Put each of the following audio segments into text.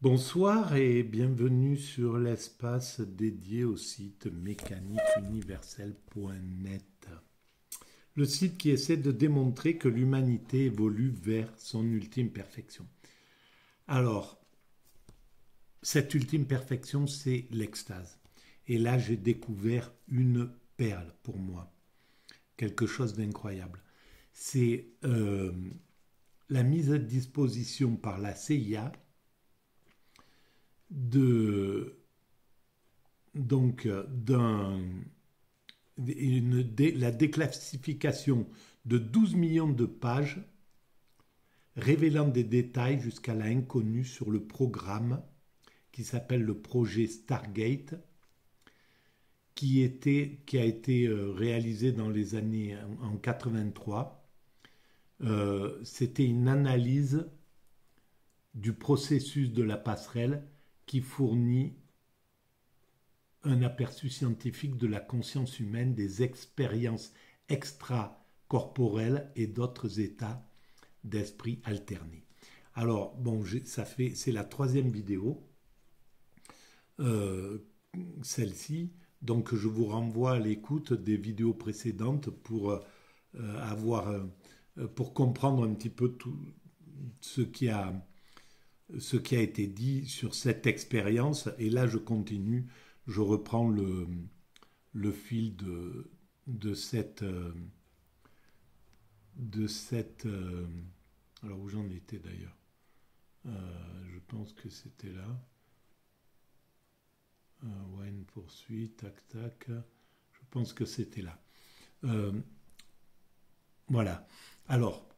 Bonsoir et bienvenue sur l'espace dédié au site mécaniqueuniverselle.net. Le site qui essaie de démontrer que l'humanité évolue vers son ultime perfection. Alors, cette ultime perfection, c'est l'extase. Et là, j'ai découvert une perle pour moi, quelque chose d'incroyable. C'est la mise à disposition par la CIA de la déclassification de 12 millions de pages révélant des détails jusqu'à l'inconnu sur le programme qui s'appelle le projet Stargate, qui a été réalisé dans les années en 83. C'était une analyse du processus de la passerelle qui fournit un aperçu scientifique de la conscience humaine, des expériences extracorporelles et d'autres états d'esprit alternés. Alors, bon, c'est la troisième vidéo, celle-ci. Donc, je vous renvoie à l'écoute des vidéos précédentes pour pour comprendre un petit peu tout ce qui a été dit sur cette expérience. Et là, je continue, je reprends le fil de cette alors où j'en étais d'ailleurs. Je pense que c'était là. Ouais, une poursuite, tac, tac. Je pense que c'était là. Voilà. Alors,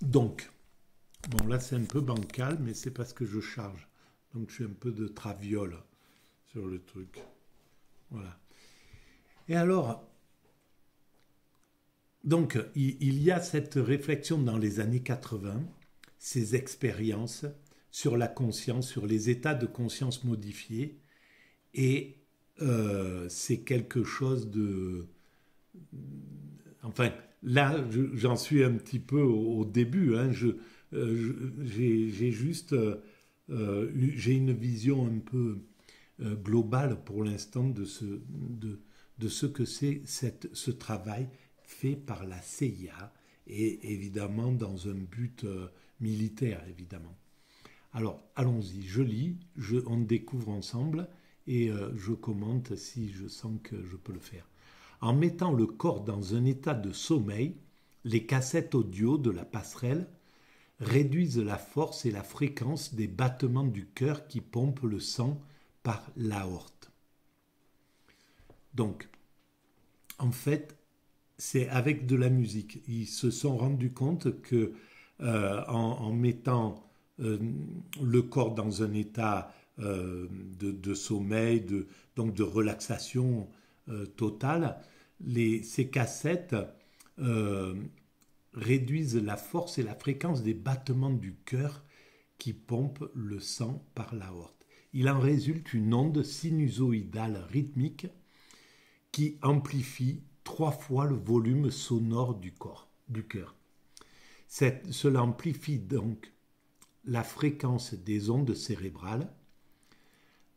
donc, bon, là, c'est un peu bancal, mais c'est parce que je charge. Donc, je suis un peu de traviole sur le truc. Voilà. Et alors, donc, il y a cette réflexion dans les années 80, ces expériences sur la conscience, sur les états de conscience modifiés, et c'est quelque chose de... Enfin, là, j'en suis un petit peu au début. Hein. J'ai juste... j'ai une vision un peu globale pour l'instant de ce que c'est ce travail fait par la CIA et évidemment dans un but militaire, évidemment. Alors, allons-y, je lis, on découvre ensemble et je commente si je sens que je peux le faire. En mettant le corps dans un état de sommeil, les cassettes audio de la passerelle réduisent la force et la fréquence des battements du cœur qui pompent le sang par l'aorte. Donc, en fait, c'est avec de la musique. Ils se sont rendus compte que en mettant le corps dans un état de sommeil, donc de relaxation totale, ces cassettes réduisent la force et la fréquence des battements du cœur qui pompent le sang par l'aorte. Il en résulte une onde sinusoïdale rythmique qui amplifie 3 fois le volume sonore du cœur. Cela amplifie donc la fréquence des ondes cérébrales,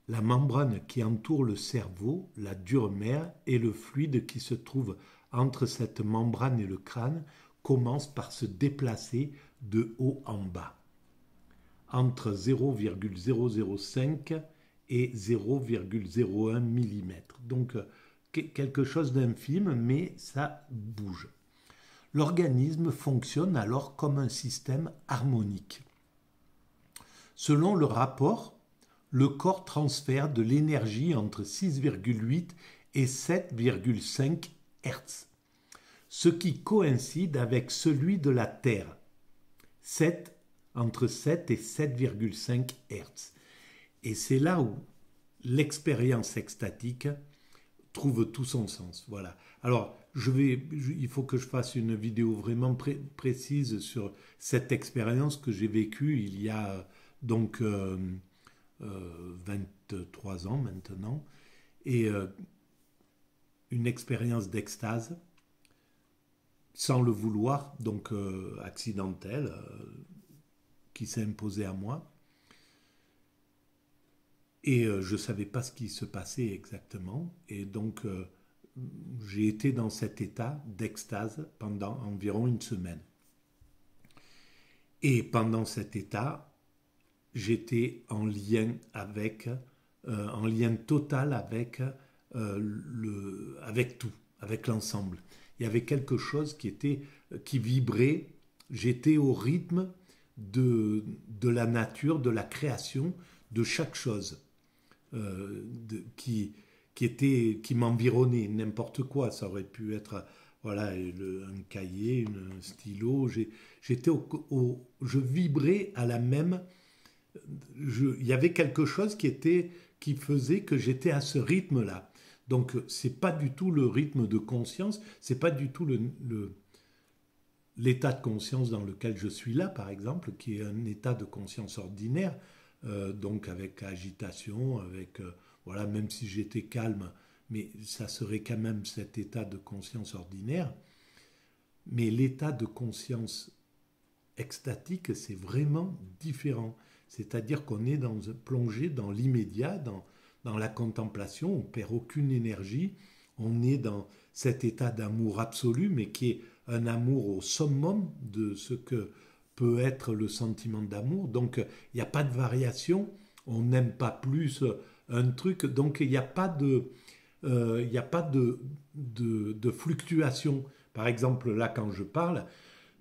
la membrane qui entoure le cerveau, la dure mère et le fluide qui se trouve entre cette membrane et le crâne commence par se déplacer de haut en bas, entre 0,005 et 0,01 mm. Donc quelque chose d'infime, mais ça bouge. L'organisme fonctionne alors comme un système harmonique. Selon le rapport, le corps transfère de l'énergie entre 6,8 et 7,5 Hz, ce qui coïncide avec celui de la Terre, entre 7 et 7,5 Hz. Et c'est là où l'expérience extatique trouve tout son sens. Voilà. Alors, il faut que je fasse une vidéo vraiment précise sur cette expérience que j'ai vécue il y a donc 23 ans maintenant, et une expérience d'extase, sans le vouloir, donc accidentelle, qui s'est imposée à moi. Et je ne savais pas ce qui se passait exactement. Et donc, j'ai été dans cet état d'extase pendant environ une semaine. Et pendant cet état, j'étais en lien total avec tout, avec l'ensemble. Il y avait quelque chose qui vibrait. J'étais au rythme de la nature, de la création, de chaque chose euh, de- qui, qui m'environnait, n'importe quoi. Ça aurait pu être voilà, un cahier, un stylo. Je vibrais à la même. Il y avait quelque chose qui faisait que j'étais à ce rythme-là. Donc, c'est pas du tout le rythme de conscience, c'est pas du tout l'état de conscience dans lequel je suis là, par exemple, qui est un état de conscience ordinaire, donc avec agitation, voilà, même si j'étais calme, mais ça serait quand même cet état de conscience ordinaire. Mais l'état de conscience extatique, c'est vraiment différent. C'est-à-dire qu'on est plongé dans l'immédiat, dans la contemplation, on perd aucune énergie, on est dans cet état d'amour absolu, mais qui est un amour au summum de ce que peut être le sentiment d'amour. Donc il n'y a pas de variation, on n'aime pas plus un truc, donc il n'y a pas il n'y a pas de fluctuation. Par exemple, là, quand je parle,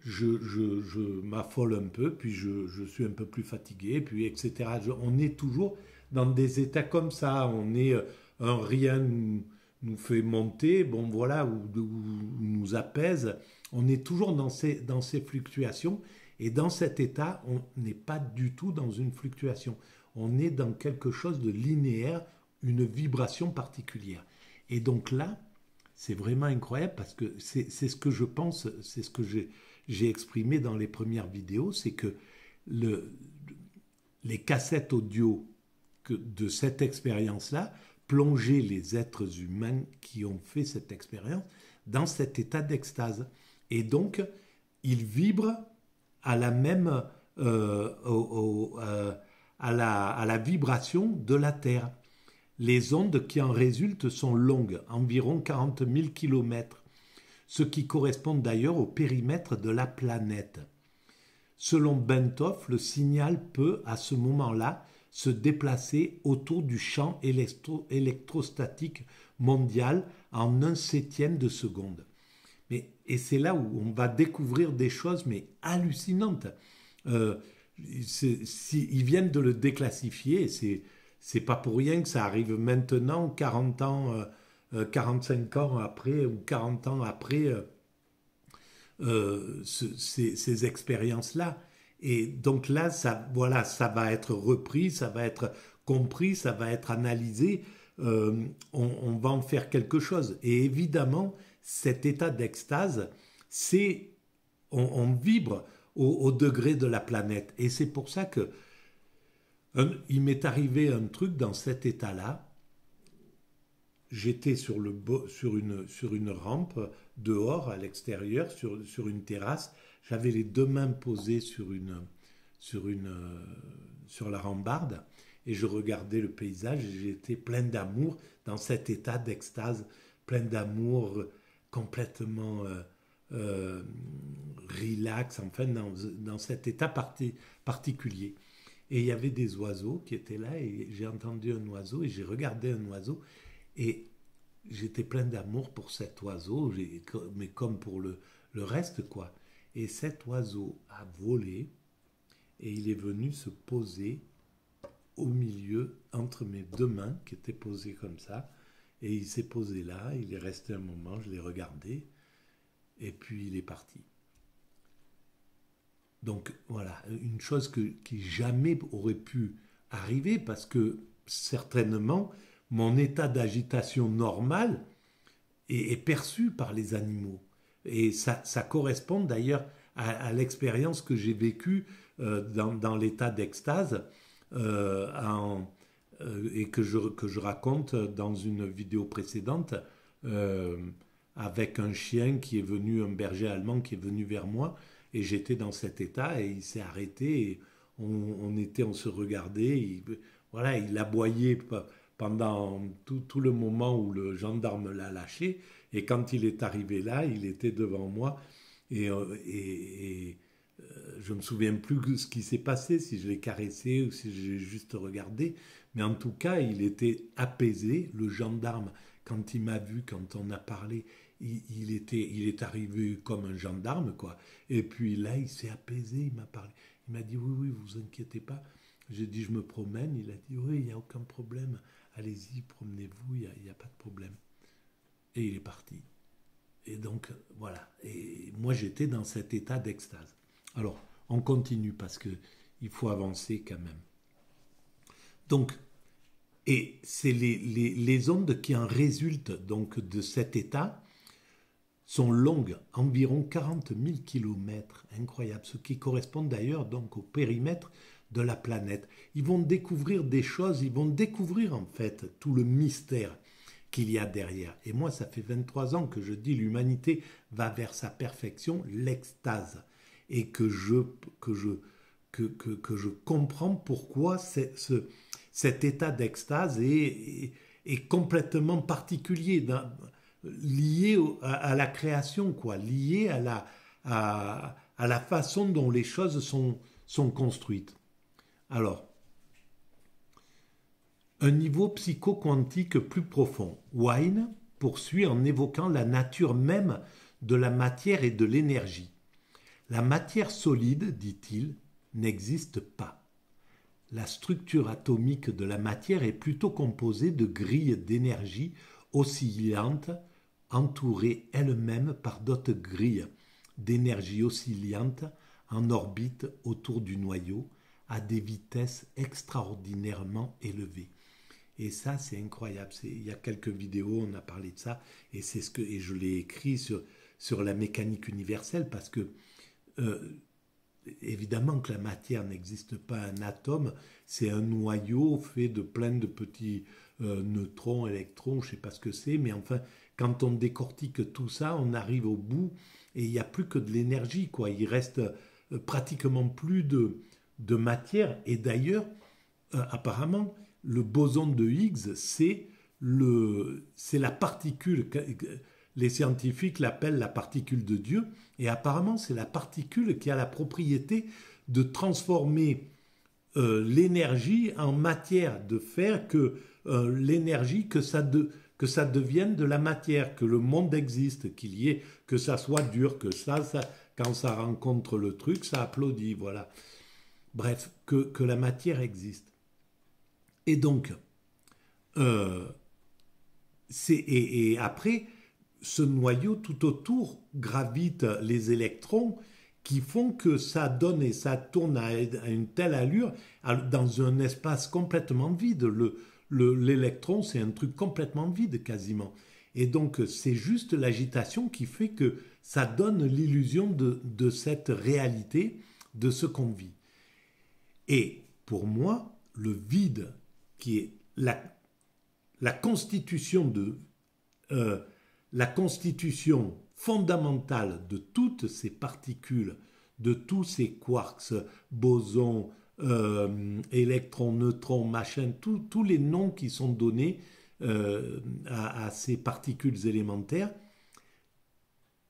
je m'affole un peu, puis je suis un peu plus fatigué, puis etc. On est toujours dans des états comme ça. Un rien nous fait monter, bon voilà, ou nous apaise. On est toujours dans ces fluctuations. Et dans cet état, on n'est pas du tout dans une fluctuation. On est dans quelque chose de linéaire, une vibration particulière. Et donc là, c'est vraiment incroyable parce que c'est ce que je pense, c'est ce que j'ai exprimé dans les premières vidéos, c'est que le, les cassettes audio de cette expérience-là plongeaient les êtres humains qui ont fait cette expérience dans cet état d'extase. Et donc, ils vibrent à la même à la vibration de la Terre. Les ondes qui en résultent sont longues, environ 40 000 km, ce qui correspond d'ailleurs au périmètre de la planète. Selon Bentoff, le signal peut, à ce moment-là, se déplacer autour du champ électrostatique mondial en 1/7 de seconde. Et c'est là où on va découvrir des choses mais hallucinantes. Euh, ils viennent de le déclassifier, c'est pas pour rien que ça arrive maintenant, 40 ans, 45 ans après ou 40 ans après ces expériences-là. Et donc là, voilà, ça va être repris, ça va être compris, ça va être analysé. On va en faire quelque chose. Et évidemment, cet état d'extase, on vibre au degré de la planète. Et c'est pour ça que il m'est arrivé un truc dans cet état-là. J'étais sur une rampe dehors, à l'extérieur, sur une terrasse. J'avais les deux mains posées sur la rambarde et je regardais le paysage et j'étais plein d'amour dans cet état d'extase, plein d'amour, complètement euh, relax, enfin dans cet état particulier. Et il y avait des oiseaux qui étaient là et j'ai entendu un oiseau et j'ai regardé un oiseau et j'étais plein d'amour pour cet oiseau, mais comme pour le reste, quoi. Et cet oiseau a volé et il est venu se poser au milieu, entre mes deux mains, qui étaient posées comme ça. Et il s'est posé là, il est resté un moment, je l'ai regardé, et puis il est parti. Donc voilà, une chose qui jamais aurait pu arriver, parce que certainement, mon état d'agitation normal est perçu par les animaux. Et ça correspond d'ailleurs à l'expérience que j'ai vécue dans l'état d'extase et que je raconte dans une vidéo précédente euh, avec un chien qui est venu, un berger allemand qui est venu vers moi et j'étais dans cet état et il s'est arrêté et on se regardait, voilà, il aboyait pendant tout le moment où le gendarme l'a lâché, et quand il est arrivé là, il était devant moi, et je me souviens plus de ce qui s'est passé, si je l'ai caressé ou si j'ai juste regardé, mais en tout cas, il était apaisé, le gendarme, quand il m'a vu, quand on a parlé, il est arrivé comme un gendarme, quoi. Et puis là, il s'est apaisé, il m'a parlé. Il m'a dit, oui, oui, vous inquiétez pas. J'ai dit, je me promène. Il a dit, oui, il n'y a aucun problème. Allez-y, promenez-vous, il n'y a pas de problème. Et il est parti. Et donc, voilà. Et moi, j'étais dans cet état d'extase. Alors, on continue parce que il faut avancer quand même. Donc, et c'est les ondes qui en résultent donc de cet état sont longues, environ 40 000 kilomètres, incroyable, ce qui correspond d'ailleurs donc au périmètre de la planète. Ils vont découvrir des choses, ils vont découvrir en fait tout le mystère qu'il y a derrière. Et moi, ça fait 23 ans que je dis l'humanité va vers sa perfection, l'extase, et que je comprends pourquoi cet état d'extase est complètement particulier, lié à la création, quoi, lié à la façon dont les choses sont construites. Alors, un niveau psychoquantique plus profond. Wine poursuit en évoquant la nature même de la matière et de l'énergie. La matière solide, dit-il, n'existe pas. La structure atomique de la matière est plutôt composée de grilles d'énergie oscillantes, entourées elles-mêmes par d'autres grilles d'énergie oscillantes en orbite autour du noyau à des vitesses extraordinairement élevées. Et ça, c'est incroyable. Il y a quelques vidéos, on a parlé de ça, et je l'ai écrit sur la mécanique universelle, parce que euh, évidemment que la matière n'existe pas, un atome, c'est un noyau fait de plein de petits neutrons, électrons, je ne sais pas ce que c'est, mais enfin, quand on décortique tout ça, on arrive au bout, et il n'y a plus que de l'énergie, quoi. Il reste pratiquement plus de matière, et d'ailleurs, apparemment, le boson de Higgs, c'est la particule, les scientifiques l'appellent la particule de Dieu, et apparemment c'est la particule qui a la propriété de transformer l'énergie en matière, de faire que l'énergie, que ça devienne de la matière, que le monde existe, qu'il y ait, que ça soit dur, que quand ça rencontre le truc, ça applaudit, voilà. Bref, que la matière existe. Et donc, et après, ce noyau, tout autour, gravitent les électrons qui font que ça donne et ça tourne à une telle allure dans un espace complètement vide. L'électron, c'est un truc complètement vide quasiment. Et donc, c'est juste l'agitation qui fait que ça donne l'illusion de cette réalité, de ce qu'on vit. Et pour moi, le vide, qui est la constitution la constitution fondamentale de toutes ces particules, de tous ces quarks, bosons, électrons, neutrons, machin, tous les noms qui sont donnés à ces particules élémentaires,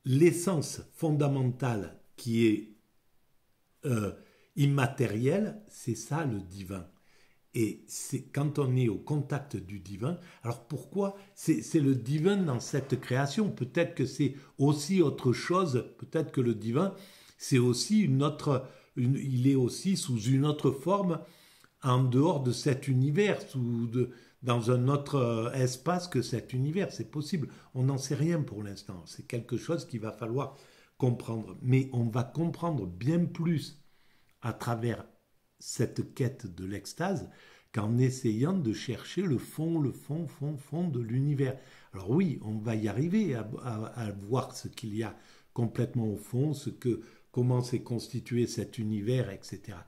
l'essence fondamentale qui est immatérielle, c'est ça le divin. Et c'est quand on est au contact du divin, alors pourquoi c'est le divin dans cette création? Peut-être que c'est aussi autre chose, peut-être que le divin, c'est aussi il est aussi sous une autre forme en dehors de cet univers, dans un autre espace que cet univers, c'est possible. On n'en sait rien pour l'instant, c'est quelque chose qu'il va falloir comprendre. Mais on va comprendre bien plus à travers cette quête de l'extase qu'en essayant de chercher le fond de l'univers. Alors oui, on va y arriver à voir ce qu'il y a complètement au fond, comment s'est constitué cet univers, etc.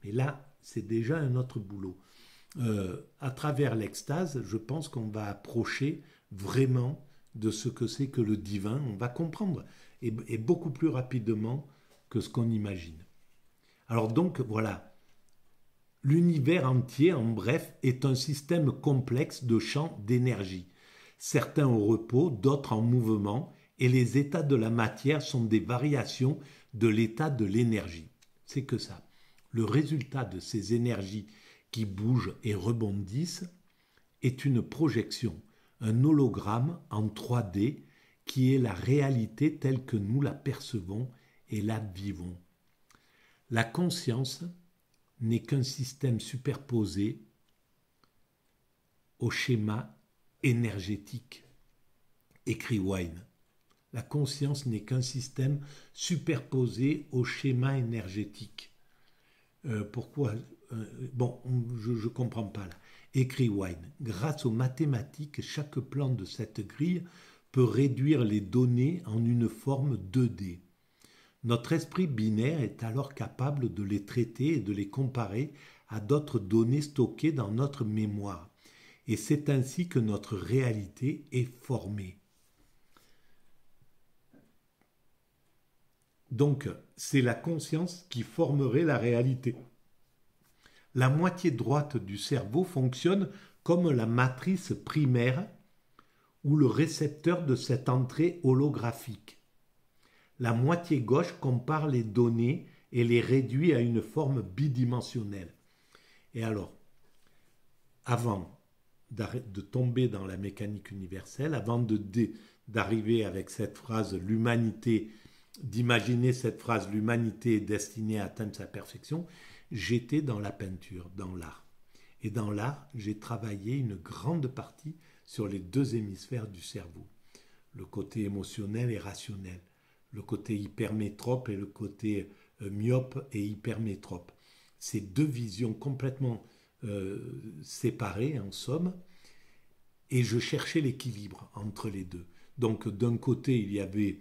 Mais là, c'est déjà un autre boulot. À travers l'extase, je pense qu'on va approcher vraiment de ce que c'est que le divin. On va comprendre, et beaucoup plus rapidement que ce qu'on imagine. Alors donc, voilà, L'univers entier, en bref, est un système complexe de champs d'énergie, certains au repos, d'autres en mouvement, et les états de la matière sont des variations de l'état de l'énergie. C'est que ça. Le résultat de ces énergies qui bougent et rebondissent est une projection, un hologramme en 3D qui est la réalité telle que nous la percevons et la vivons. La conscience n'est qu'un système superposé au schéma énergétique, écrit Wine. La conscience n'est qu'un système superposé au schéma énergétique. Pourquoi Bon, je ne comprends pas là. Écrit Wine. Grâce aux mathématiques, chaque plan de cette grille peut réduire les données en une forme 2D. Notre esprit binaire est alors capable de les traiter et de les comparer à d'autres données stockées dans notre mémoire. Et c'est ainsi que notre réalité est formée. Donc, c'est la conscience qui formerait la réalité. La moitié droite du cerveau fonctionne comme la matrice primaire ou le récepteur de cette entrée holographique. La moitié gauche compare les données et les réduit à une forme bidimensionnelle. Et alors, avant de tomber dans la mécanique universelle, avant d'arriver avec cette phrase « l'humanité », d'imaginer cette phrase « l'humanité est destinée à atteindre sa perfection », j'étais dans la peinture, dans l'art. Et dans l'art, j'ai travaillé une grande partie sur les deux hémisphères du cerveau, le côté émotionnel et rationnel, le côté hypermétrope et le côté myope et hypermétrope. Ces deux visions complètement séparées, en somme, et je cherchais l'équilibre entre les deux. Donc d'un côté, il y avait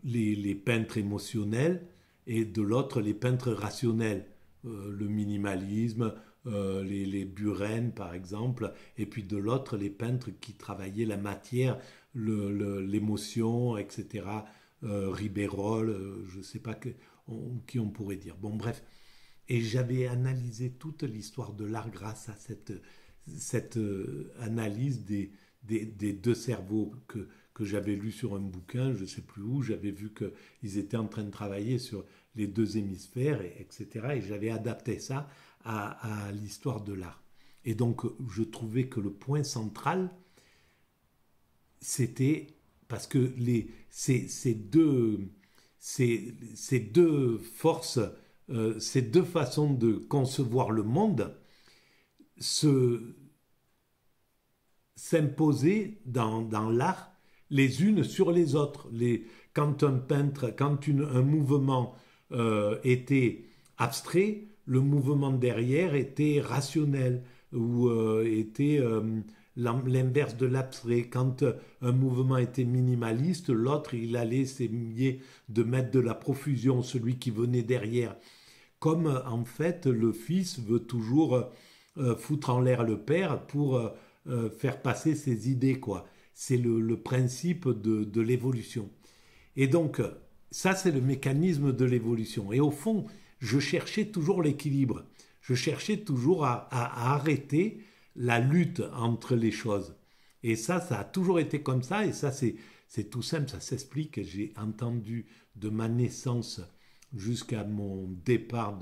les peintres émotionnels et de l'autre, les peintres rationnels, le minimalisme, les Buren par exemple, et puis de l'autre, les peintres qui travaillaient la matière, l'émotion, etc., Ribérol, je ne sais pas qui on pourrait dire. Bon, bref. Et j'avais analysé toute l'histoire de l'art grâce à cette analyse des deux cerveaux que j'avais lu sur un bouquin, je ne sais plus où, j'avais vu qu'ils étaient en train de travailler sur les deux hémisphères, etc. Et j'avais adapté ça à l'histoire de l'art. Et donc, je trouvais que le point central, c'était parce que ces deux forces, ces deux façons de concevoir le monde s'imposaient dans l'art les unes sur les autres. Quand un mouvement était abstrait, le mouvement derrière était rationnel ou était l'inverse de l'abstrait. Quand un mouvement était minimaliste, l'autre, il allait essayer de mettre de la profusion, celui qui venait derrière. Comme en fait, le fils veut toujours foutre en l'air le père pour faire passer ses idées, quoi. C'est le principe de l'évolution. Et donc, ça, c'est le mécanisme de l'évolution. Et au fond, je cherchais toujours l'équilibre. Je cherchais toujours à arrêter la lutte entre les choses. Et ça a toujours été comme ça. Et ça, c'est tout simple, ça s'explique. J'ai entendu de ma naissance jusqu'à mon départ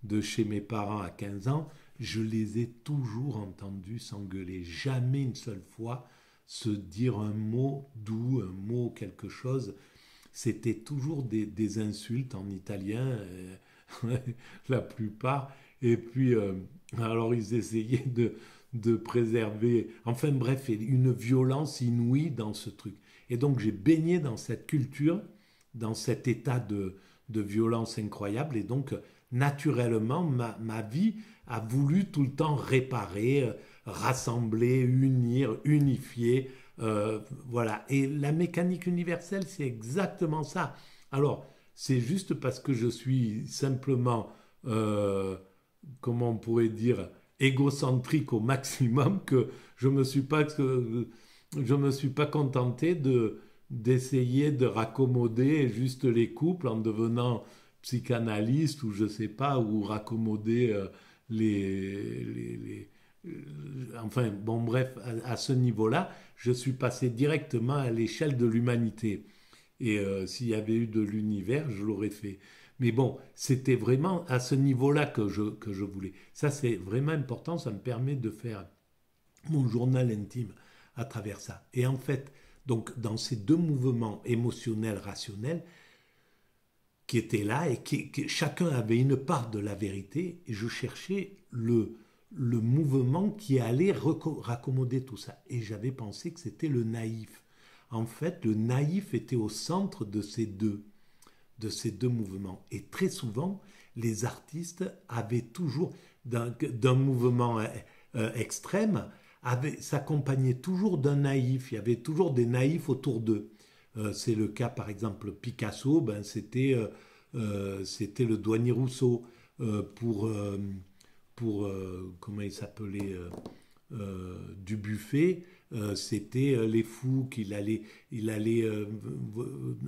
de chez mes parents à 15 ans, je les ai toujours entendus s'engueuler. Jamais une seule fois se dire un mot doux, un mot quelque chose. C'était toujours des insultes en italien, la plupart. Et puis, alors ils essayaient de préserver, enfin bref, une violence inouïe dans ce truc. Et donc j'ai baigné dans cette culture, dans cet état de violence incroyable. Et donc, naturellement, ma vie a voulu tout le temps réparer, rassembler, unir, unifier. Voilà. Et la mécanique universelle, c'est exactement ça. Alors, c'est juste parce que je suis simplement, comment on pourrait dire, égocentrique au maximum que je me suis pas contenté d'essayer de raccommoder juste les couples en devenant psychanalyste ou je sais pas, ou raccommoder enfin, bon, bref, à ce niveau-là, je suis passé directement à l'échelle de l'humanité. Et s'il y avait eu de l'univers, je l'aurais fait. Mais bon, c'était vraiment à ce niveau-là que je voulais. Ça, c'est vraiment important. Ça me permet de faire mon journal intime à travers ça. Et en fait, donc, dans ces deux mouvements émotionnels, rationnels, qui étaient là et chacun avait une part de la vérité, et je cherchais le mouvement qui allait raccommoder tout ça. Et j'avais pensé que c'était le naïf. En fait, le naïf était au centre de ces deux mouvements. Et très souvent, les artistes avaient toujours, d'un mouvement extrême, s'accompagnaient toujours d'un naïf. Il y avait toujours des naïfs autour d'eux. C'est le cas, par exemple, Picasso, ben, c'était le douanier Rousseau. Pour comment il s'appelait, Dubuffet, c'était les fous il allait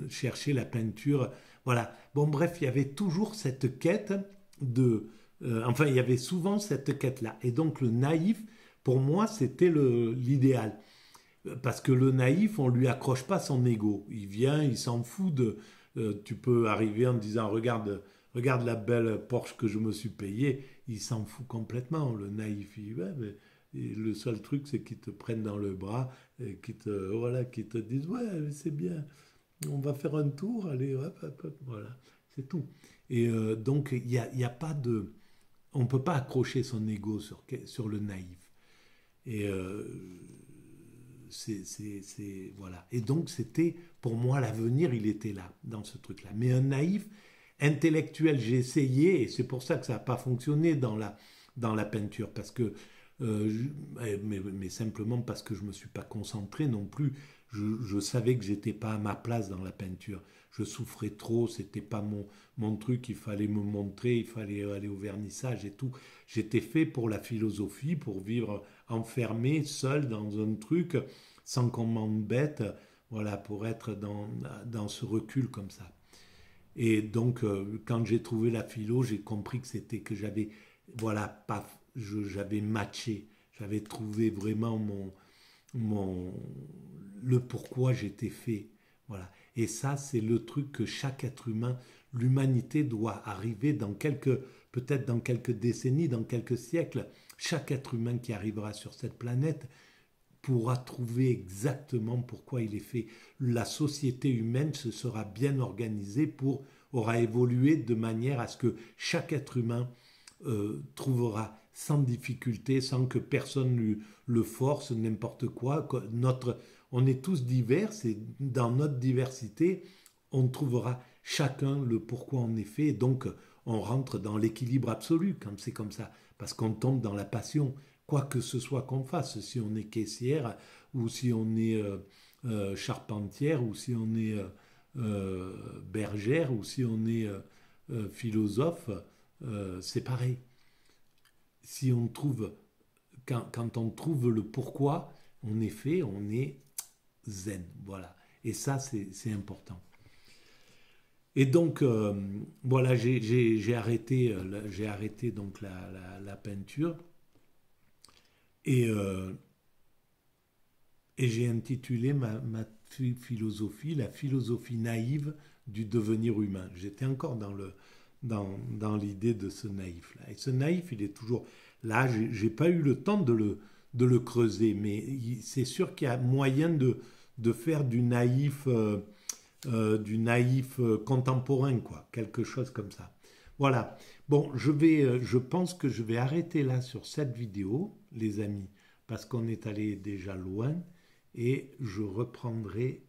chercher la peinture. Voilà. Bon, bref, il y avait toujours cette quête enfin, il y avait souvent cette quête-là. Et donc, le naïf, pour moi, c'était l'idéal. Parce que le naïf, on lui accroche pas son ego. Il vient, il s'en fout de. Tu peux arriver en disant regarde la belle Porsche que je me suis payée. Il s'en fout complètement. Le naïf, ouais, mais, et le seul truc, c'est qu'ils te prennent dans le bras et qu'ils te disent ouais, c'est bien. On va faire un tour, allez, hop, hop, hop, voilà, c'est tout. Et donc, il y a pas de. On ne peut pas accrocher son ego sur le naïf. Et voilà. Et donc, c'était, pour moi, l'avenir, il était là, dans ce truc-là. Mais un naïf intellectuel, j'ai essayé, et c'est pour ça que ça n'a pas fonctionné dans la peinture, parce que, mais simplement parce que je ne me suis pas concentré non plus. Je savais que j'étais pas à ma place dans la peinture. Je souffrais trop, c'était pas mon truc, il fallait me montrer, il fallait aller au vernissage et tout. J'étais fait pour la philosophie, pour vivre enfermé, seul dans un truc, sans qu'on m'embête, voilà, pour être dans ce recul comme ça. Et donc, quand j'ai trouvé la philo, j'ai compris que j'avais, voilà, paf, j'avais matché, j'avais trouvé vraiment mon, le pourquoi j'étais fait. Voilà. Et ça, c'est le truc que chaque être humain, l'humanité doit arriver peut-être dans quelques décennies, dans quelques siècles, chaque être humain qui arrivera sur cette planète pourra trouver exactement pourquoi il est fait. La société humaine se sera bien organisée aura évolué de manière à ce que chaque être humain trouvera sans difficulté, sans que personne le force, n'importe quoi. On est tous divers, et dans notre diversité, on trouvera chacun le pourquoi on est fait. Et donc, on rentre dans l'équilibre absolu quand c'est comme ça, parce qu'on tombe dans la passion, quoi que ce soit qu'on fasse, si on est caissière, ou si on est charpentière, ou si on est bergère, ou si on est philosophe, c'est pareil. Si on trouve, quand on trouve le pourquoi on est fait, on est zen, voilà. Et ça, c'est important. Et donc, voilà, j'ai arrêté donc la peinture et, et j'ai intitulé ma philosophie la philosophie naïve du devenir humain. J'étais encore dans l'idée de ce naïf-là. Et ce naïf, il est toujours là. J'ai pas eu le temps de le creuser, mais c'est sûr qu'il y a moyen de faire du naïf contemporain, quoi, quelque chose comme ça. Voilà. Bon, je pense que je vais arrêter là sur cette vidéo, les amis, parce qu'on est allé déjà loin, et je reprendrai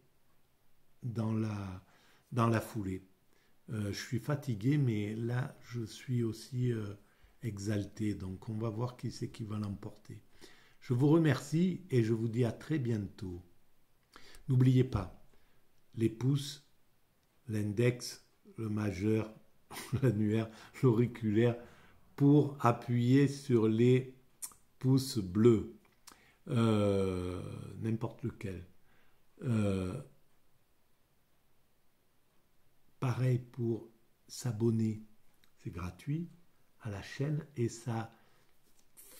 dans la foulée. Je suis fatigué, mais là, je suis aussi exalté, donc on va voir qui c'est qui va l'emporter. Je vous remercie et je vous dis à très bientôt. N'oubliez pas, les pouces, l'index, le majeur, l'annulaire, l'auriculaire, pour appuyer sur les pouces bleus, n'importe lequel. Pareil pour s'abonner, c'est gratuit à la chaîne et ça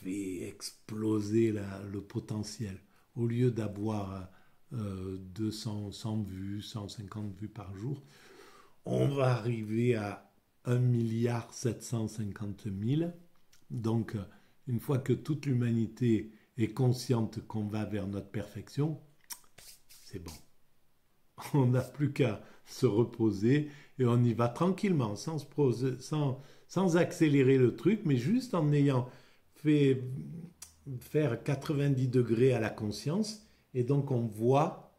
fait exploser le potentiel. Au lieu d'avoir 200, 100 vues, 150 vues par jour, on va arriver à 1,750 milliard. Donc, une fois que toute l'humanité est consciente qu'on va vers notre perfection, c'est bon. On n'a plus qu'à se reposer et on y va tranquillement, sans accélérer le truc, mais juste en ayant fait faire 90 degrés à la conscience, et donc on voit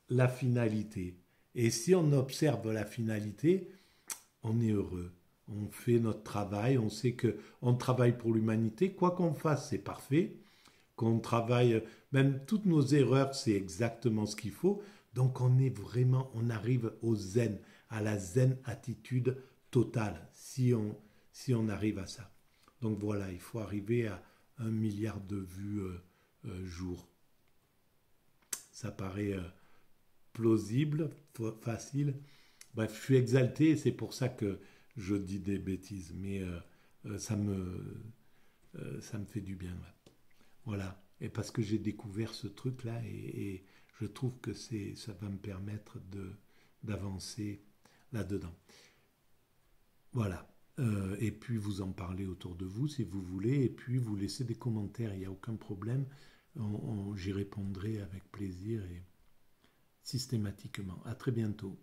la finalité. Et si on observe la finalité, on est heureux. On fait notre travail, on sait que on travaille pour l'humanité, quoi qu'on fasse, c'est parfait. Qu'on travaille, même toutes nos erreurs, c'est exactement ce qu'il faut. Donc on arrive au zen, à la zen attitude totale, si on arrive à ça. Donc voilà, il faut arriver à 1 milliard de vues jour. Ça paraît plausible, facile. Bref, je suis exalté et c'est pour ça que je dis des bêtises, mais ça me fait du bien. Ouais. Voilà. Et parce que j'ai découvert ce truc-là et je trouve que ça va me permettre d'avancer là-dedans. Voilà. Et puis vous en parlez autour de vous si vous voulez, et puis vous laissez des commentaires, il n'y a aucun problème. J'y répondrai avec plaisir et systématiquement. À très bientôt.